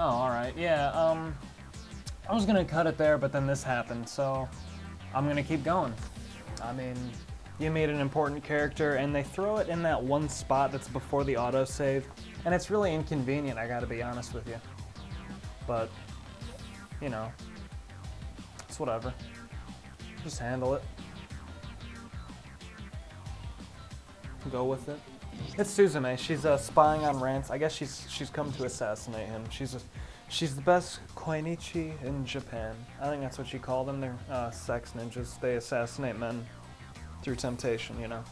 Oh, alright. Yeah, I was gonna cut it there, but then this happened, so I'm gonna keep going. I mean, you made an important character, and they throw it in that one spot that's before the autosave, and it's really inconvenient, I gotta be honest with you. But, you know, it's whatever. Just handle it. Go with it. It's Suzume. She's spying on Rance. I guess she's come to assassinate him. She's the best koinichi in Japan. I think that's what she called them. They're sex ninjas. They assassinate men through temptation, you know.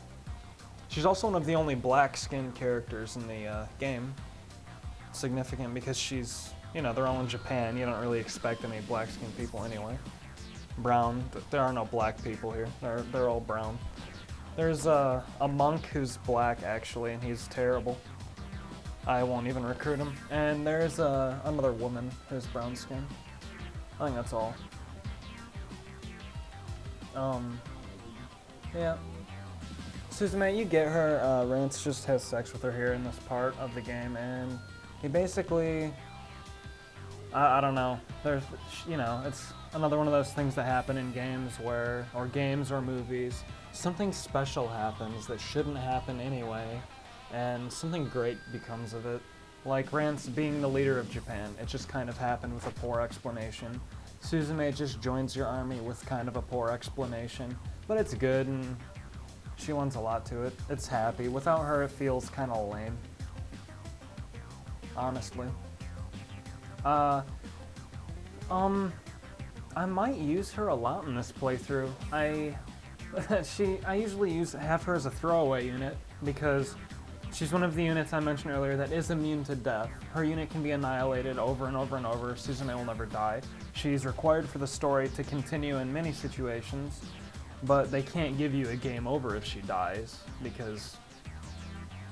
She's also one of the only black-skinned characters in the game. Significant because she's, you know, they're all in Japan. You don't really expect any black-skinned people anyway. Brown. There are no black people here. They're all brown. There's a monk who's black, actually, and he's terrible. I won't even recruit him. And there's another woman who's brown skin. I think that's all. Yeah. Suzume, you get her. Rance just has sex with her here in this part of the game, and he basically... I don't know. There's, you know, it's another one of those things that happen in games where, or games or movies, something special happens that shouldn't happen anyway, and something great becomes of it. Like Rance being the leader of Japan, it just kind of happened with a poor explanation. Suzume just joins your army with kind of a poor explanation, but it's good and she wants a lot to it. It's happy. Without her, it feels kind of lame. Honestly. I might use her a lot in this playthrough. I usually have her as a throwaway unit because she's one of the units I mentioned earlier that is immune to death. Her unit can be annihilated over and over and over. Suzume will never die. She's required for the story to continue in many situations, but they can't give you a game over if she dies because,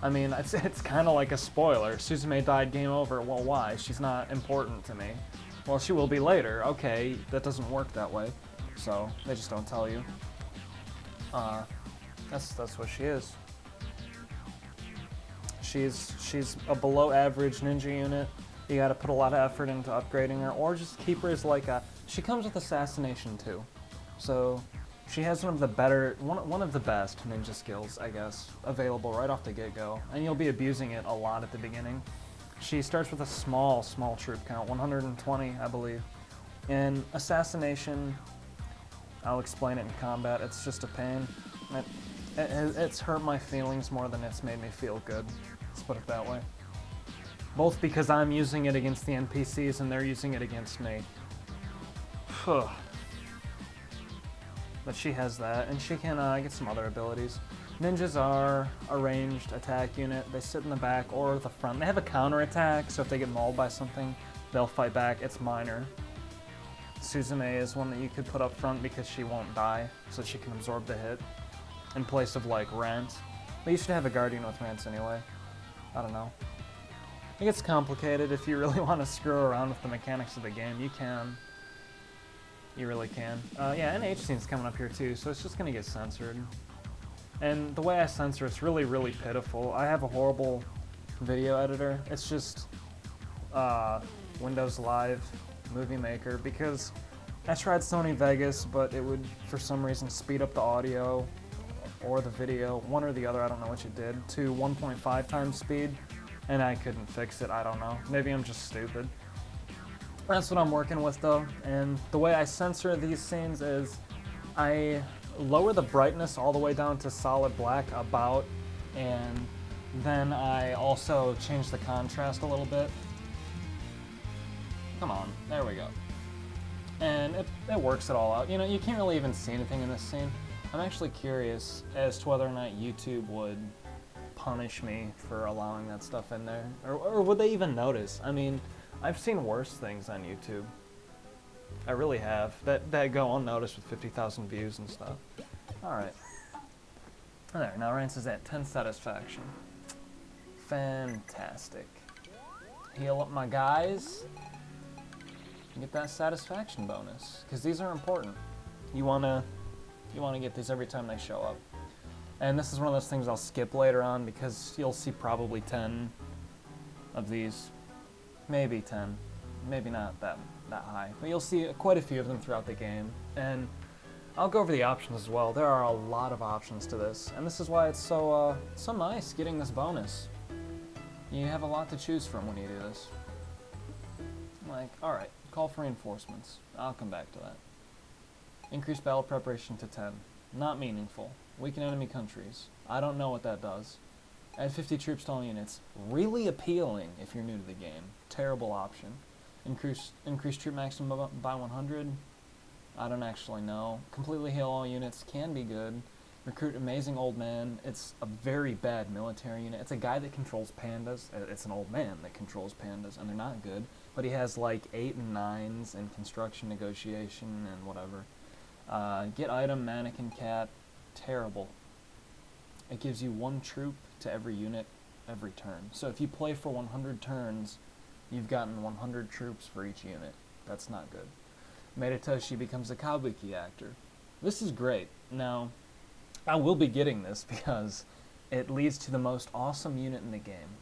I mean, it's kind of like a spoiler. Suzume died, game over. Well, why? She's not important to me. Well, she will be later. Okay, that doesn't work that way, so they just don't tell you. That's what she is. She's a below average ninja unit. You gotta put a lot of effort into upgrading her, or just keep her as like a... She comes with assassination too. So she has one of the best ninja skills, I guess, available right off the get-go. And you'll be abusing it a lot at the beginning. She starts with a small troop count, 120, I believe. In assassination, I'll explain it in combat, it's just a pain. It's hurt my feelings more than it's made me feel good. Let's put it that way. Both because I'm using it against the NPCs and they're using it against me. But she has that, and she can get some other abilities. Ninjas are a ranged attack unit. They sit in the back or the front. They have a counter attack, so if they get mauled by something, they'll fight back. It's minor. Suzume is one that you could put up front because she won't die, so she can absorb the hit in place of like Rance. But you should have a Guardian with Rance anyway. I don't know. It gets complicated. If you really want to screw around with the mechanics of the game, you can. You really can. Yeah, NH scene's coming up here too, so it's just gonna get censored. And the way I censor it's really, really pitiful. I have a horrible video editor. It's just Windows Live Movie Maker because I tried Sony Vegas, but it would, for some reason, speed up the audio or the video, one or the other, I don't know which it did, to 1.5 times speed, and I couldn't fix it, I don't know. Maybe I'm just stupid. That's what I'm working with though, and the way I censor these scenes is I lower the brightness all the way down to solid black about, and then I also change the contrast a little bit. Come on, there we go. And it works it all out. You know, you can't really even see anything in this scene. I'm actually curious as to whether or not YouTube would punish me for allowing that stuff in there, or would they even notice? I mean, I've seen worse things on YouTube. I really have. That go unnoticed with 50,000 views and stuff. Alright. There, now Rance is at 10 satisfaction. Fantastic. Heal up my guys. And get that satisfaction bonus. Because these are important. You wanna get these every time they show up. And this is one of those things I'll skip later on because you'll see probably 10 of these. Maybe 10. maybe not that high, but you'll see quite a few of them throughout the game. And I'll go over the options as well. There are a lot of options to this, and this is why it's so nice getting this bonus. You have a lot to choose from when you do this. Like, alright, call for reinforcements. I'll come back to that. Increase battle preparation to 10. Not meaningful. Weaken enemy countries. I don't know what that does. Add 50 troops to all units. Really appealing if you're new to the game. Terrible option. Increase troop maximum by 100. I don't actually know. Completely heal all units can be good. Recruit amazing old man. It's a very bad military unit. It's a guy that controls pandas. It's an old man that controls pandas, and they're not good. But he has like 8 and 9s in construction, negotiation, and whatever. Get item, mannequin cat. Terrible. It gives you 1 troop to every unit every turn. So if you play for 100 turns, you've gotten 100 troops for each unit. That's not good. Medetoshi becomes a kabuki actor. This is great. Now, I will be getting this because it leads to the most awesome unit in the game.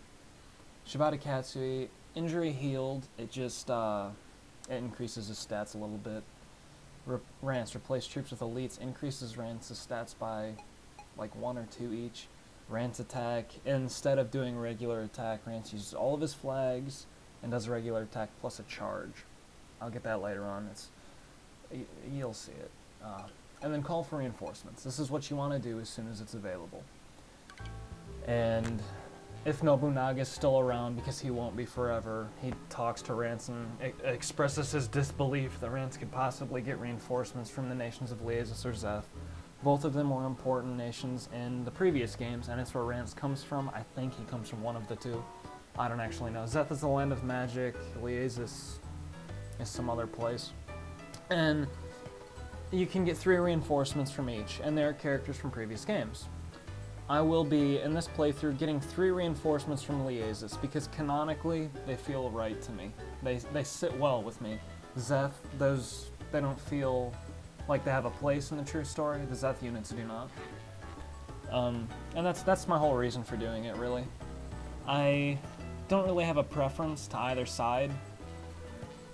Shibata Katsui, injury healed. It just it increases his stats a little bit. Rance, replace troops with elites, increases Rance's stats by like 1 or 2 each. Rance attack, instead of doing regular attack, Rance uses all of his flags and does a regular attack plus a charge. I'll get that later on. You'll see it. And then call for reinforcements. This is what you want to do as soon as it's available. And if Nobunaga's still around, because he won't be forever, he talks to Rance and expresses his disbelief that Rance could possibly get reinforcements from the nations of Liasis or Zeth. Both of them were important nations in the previous games, and it's where Rance comes from. I think he comes from one of the two. I don't actually know. Zeth is the land of magic. Liasis is some other place. And you can get 3 reinforcements from each, and they're characters from previous games. I will be, in this playthrough, getting 3 reinforcements from Liasis, because canonically, they feel right to me. They sit well with me. Zeth, they don't feel like they have a place in the true story. The Zeth units do not. And that's my whole reason for doing it, really. I don't really have a preference to either side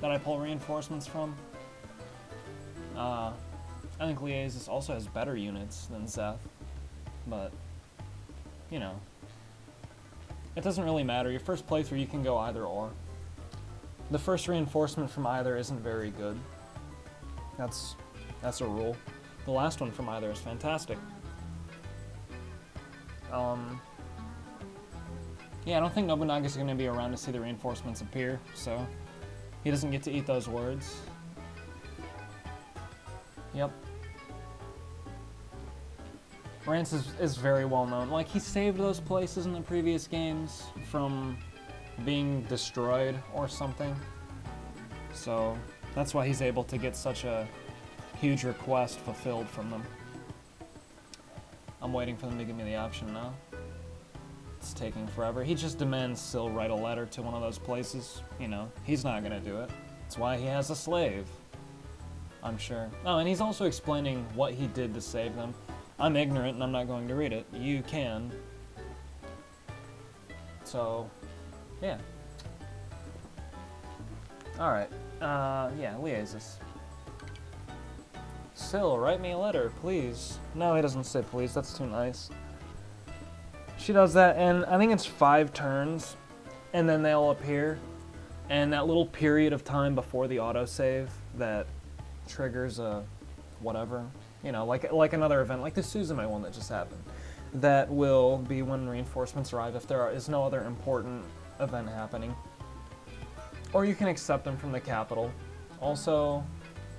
that I pull reinforcements from. I think Liasis also has better units than Zeth, but, you know, it doesn't really matter. Your first playthrough, you can go either or. The first reinforcement from either isn't very good. That's a rule. The last one from either is fantastic. Yeah, I don't think Nobunaga's going to be around to see the reinforcements appear, so he doesn't get to eat those words. Yep. Rance is very well known. Like, he saved those places in the previous games from being destroyed or something. So that's why he's able to get such a huge request fulfilled from them. I'm waiting for them to give me the option now. It's taking forever. He just demands Syl write a letter to one of those places. You know, he's not gonna do it. That's why he has a slave, I'm sure. Oh, and he's also explaining what he did to save them. I'm ignorant and I'm not going to read it. You can. So, yeah. Alright. Yeah, Liasis. Syl, write me a letter, please. No, he doesn't say please. That's too nice. She does that, and I think it's 5 turns, and then they'll appear. And that little period of time before the autosave that triggers a whatever, you know, like another event, like the Suzume one that just happened. That will be when reinforcements arrive if there is no other important event happening. Or you can accept them from the capital. Also,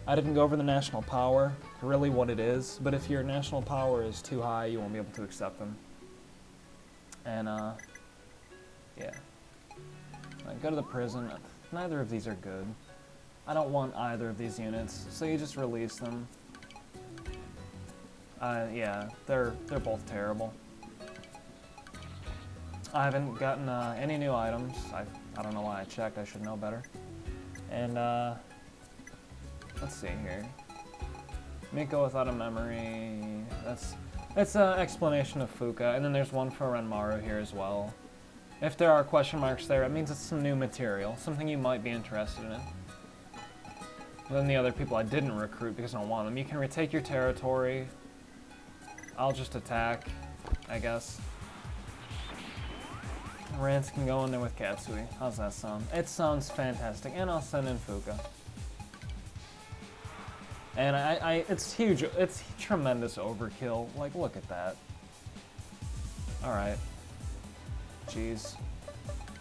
I didn't go over the national power, really what it is, but if your national power is too high, you won't be able to accept them. And, yeah. Go to the prison. Neither of these are good. I don't want either of these units, so you just release them. Yeah, they're both terrible. I haven't gotten any new items. I don't know why I checked. I should know better. And let's see here. Miko without a memory. That's an explanation of Fuka, and then there's one for Renmaru here as well. If there are question marks there, it means it's some new material, something you might be interested in. Then the other people I didn't recruit because I don't want them. You can retake your territory. I'll just attack, I guess. Rance can go in there with Katsui. How's that sound? It sounds fantastic. And I'll send in Fuka. And it's huge. It's tremendous overkill. Like, look at that. Alright. Jeez.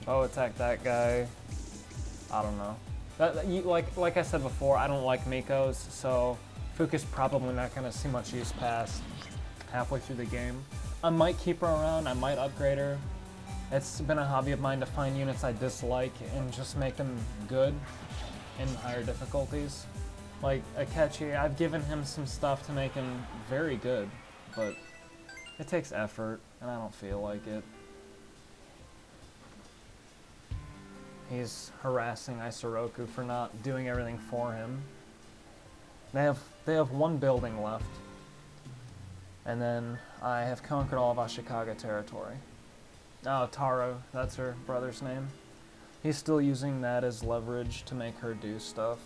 Oh, attack that guy. I don't know. Like I said before, I don't like Miko's, so Fuka's probably not going to see much use past halfway through the game. I might keep her around, I might upgrade her. It's been a hobby of mine to find units I dislike and just make them good in higher difficulties. Like Akechi, I've given him some stuff to make him very good, but it takes effort, and I don't feel like it. He's harassing Isoroku for not doing everything for him. They have one building left. And then I have conquered all of Ashikaga territory. Oh, Taro, that's her brother's name. He's still using that as leverage to make her do stuff.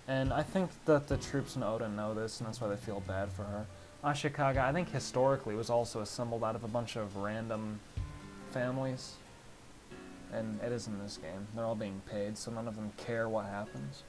And I think that the troops in Oda know this, and that's why they feel bad for her. Ashikaga, I think historically, was also assembled out of a bunch of random families. And it is in this game. They're all being paid, so none of them care what happens.